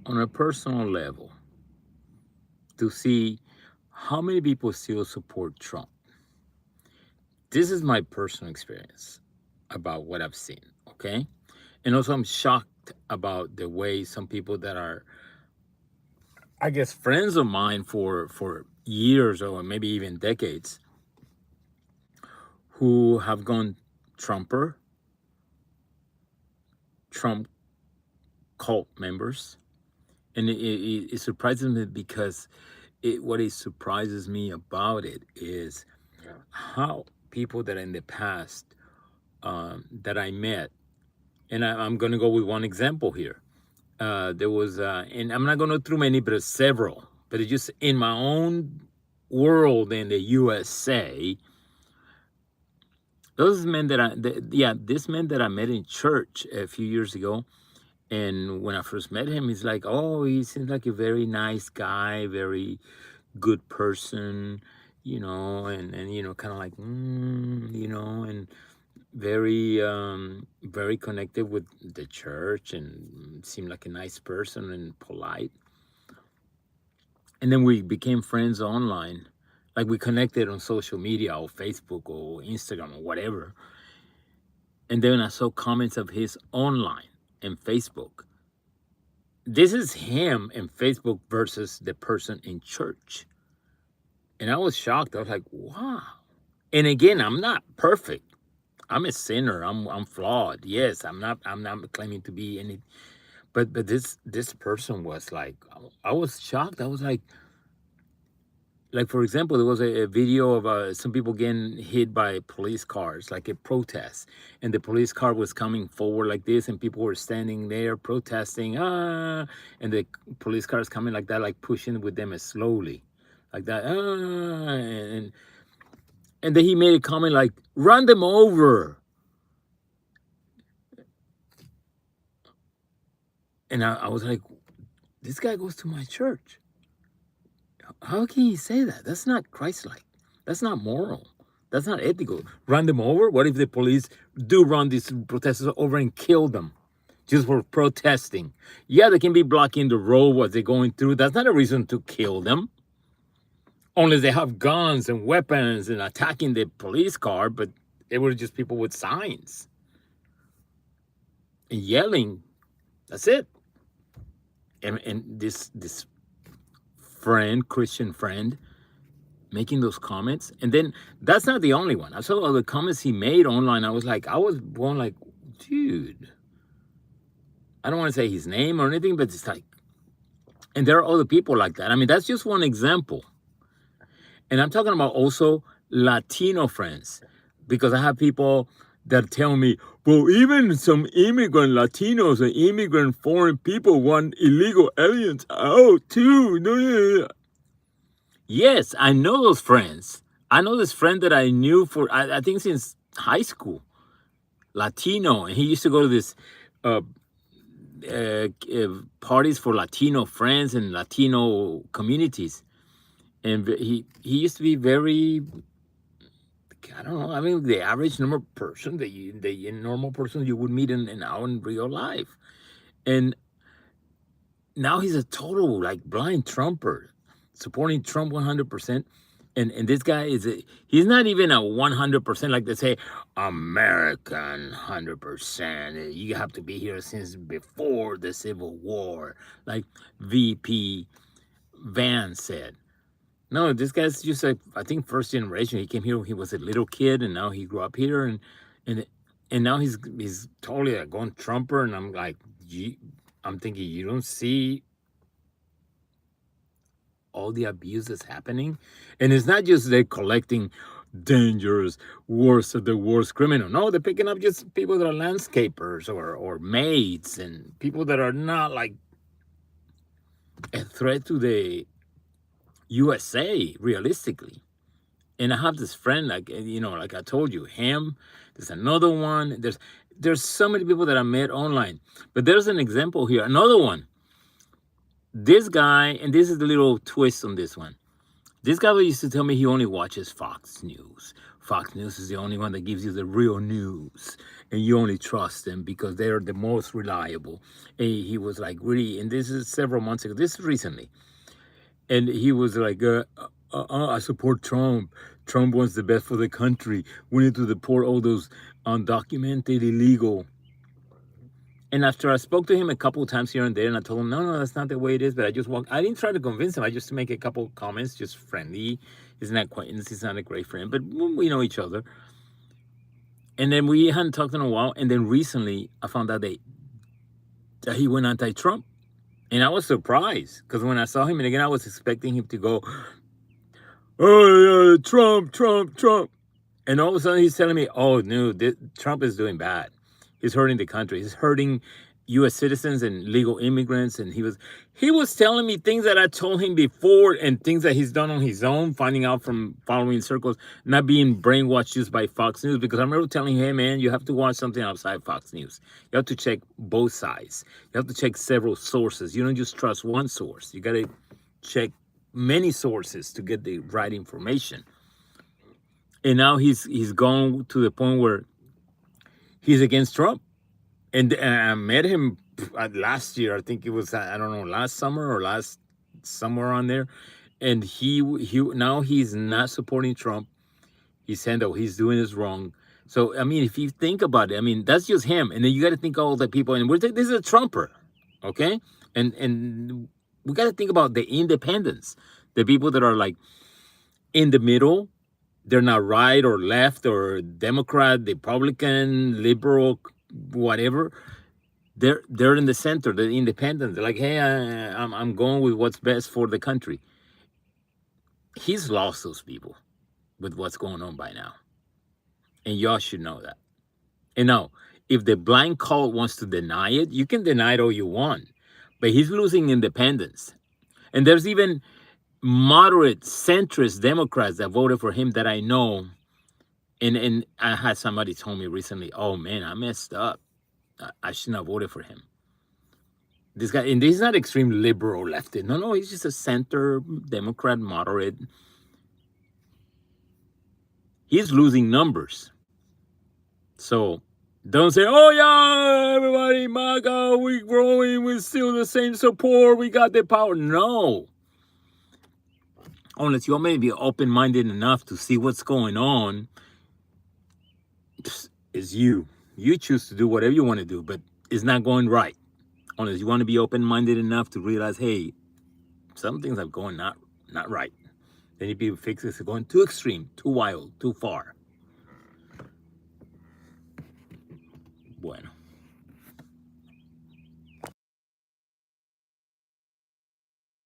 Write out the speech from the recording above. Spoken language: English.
on a personal level to see how many people still support Trump. This is my personal experience about what I've seen, okay? And also, I'm shocked about the way some people that are, I guess, friends of mine for years or maybe even decades, who have gone Trumper, Trump cult members, and it surprises me because what it surprises me about it is how people that in the past that I met, and I'm going to go with one example here. There was, and I'm not going to go through many, but several. But it's just in my own world in the USA. Those men that this man that I met in church a few years ago, and when I first met him, he's like, oh, he seems like a very nice guy, very good person, and kind of like, and very connected with the church and seemed like a nice person and polite. And then we became friends online, like we connected on social media or Facebook or Instagram or whatever. And then I saw comments of his online in Facebook. This is him in Facebook versus the person in church. And I was shocked. I was like, wow. And again, I'm not perfect. I'm a sinner. I'm flawed. Yes, I'm not claiming to be any, but this person was like, I was shocked. I was like for example, there was a video of some people getting hit by police cars, like a protest, and the police car was coming forward like this, and people were standing there protesting, and the police car is coming like that, like pushing with them slowly, like that, and then he made a comment like, "Run them over." And I was like, this guy goes to my church. How can he say that? That's not Christ-like. That's not moral. That's not ethical. Run them over? What if the police do run these protesters over and kill them just for protesting? Yeah, they can be blocking the road what they're going through. That's not a reason to kill them. Unless they have guns and weapons and attacking the police car, but they were just people with signs and yelling. That's it. And this friend, Christian friend, making those comments. And then that's not the only one. I saw all the comments he made online. I was going like, dude, I don't want to say his name or anything, but it's like, and there are other people like that. I mean, that's just one example. And I'm talking about also Latino friends, because I have people that tell me, well, even some immigrant Latinos and immigrant foreign people want illegal aliens out too. No. Yes, I know those friends. I know this friend that I knew for, I think since high school, Latino, and he used to go to this parties for Latino friends and Latino communities. And he used to be very, I don't know. I mean, the average normal person, the normal person you would meet in real life, and now he's a total like blind Trumper, supporting Trump 100%. And this guy he's not even a 100%, like they say, American 100%. You have to be here since before the Civil War, like VP Vance said. No, this guy's just like, I think first generation. He came here when he was a little kid, and now he grew up here, and and now he's totally like going Trumper, and I'm like, I'm thinking, you don't see all the abuse that's happening, and it's not just they're collecting dangerous, worst of the worst criminal. No, they're picking up just people that are landscapers or maids and people that are not like a threat to the USA realistically. And I have this friend, like, like I told you, him. There's another one. There's so many people that I met online. But there's an example here. Another one. This guy, and this is the little twist on this one. This guy used to tell me he only watches Fox News, Fox News is the only one that gives you the real news, and you only trust them because they're the most reliable. And he was like, really, and this is several months ago. This is recently, and he was like, I support Trump. Trump wants the best for the country. We need to deport all those undocumented, illegal. And after I spoke to him a couple of times here and there, and I told him, no, that's not the way it is. But I just walked. I didn't try to convince him. I just make a couple of comments, just friendly. He's an acquaintance. He's not a great friend, but we know each other. And then we hadn't talked in a while. And then recently, I found out that he went anti-Trump. And I was surprised because when I saw him, and again, I was expecting him to go, oh, Trump, Trump, Trump. And all of a sudden he's telling me, oh, no, Trump is doing bad. He's hurting the country. He's hurting U.S. citizens and legal immigrants. And he was telling me things that I told him before and things that he's done on his own, finding out from following circles, not being brainwashed just by Fox News. Because I remember telling him, hey, man, you have to watch something outside Fox News. You have to check both sides. You have to check several sources. You don't just trust one source. You got to check many sources to get the right information. And now he's gone to the point where he's against Trump. And I met him last year. I think it was, I don't know, last summer or last somewhere on there. And he now he's not supporting Trump. He's saying that he's doing this wrong. So, I mean, if you think about it, I mean, that's just him. And then you got to think of all the people. And this is a Trumper, okay? And we got to think about the independents, the people that are like in the middle. They're not right or left or Democrat, Republican, liberal, whatever. They're in the center. They're independent. They're like, hey, I'm going with what's best for the country. He's lost those people with what's going on by now, and y'all should know that. And now, if the blind cult wants to deny it, you can deny it all you want, but he's losing independence. And there's even moderate centrist Democrats that voted for him that I know. And I had somebody told me recently, oh man, I messed up. I shouldn't have voted for him. This guy, and he's not extreme liberal leftist. No, he's just a center Democrat, moderate. He's losing numbers. So don't say, oh yeah, everybody, MAGA, we're growing, we're still the same support, we got the power. No. Unless you're maybe open-minded enough to see what's going on, is you. You choose to do whatever you want to do, but it's not going right. Unless you want to be open-minded enough to realize, hey, some things are going not right. Then if you fix it, it's going too extreme, too wild, too far. Bueno.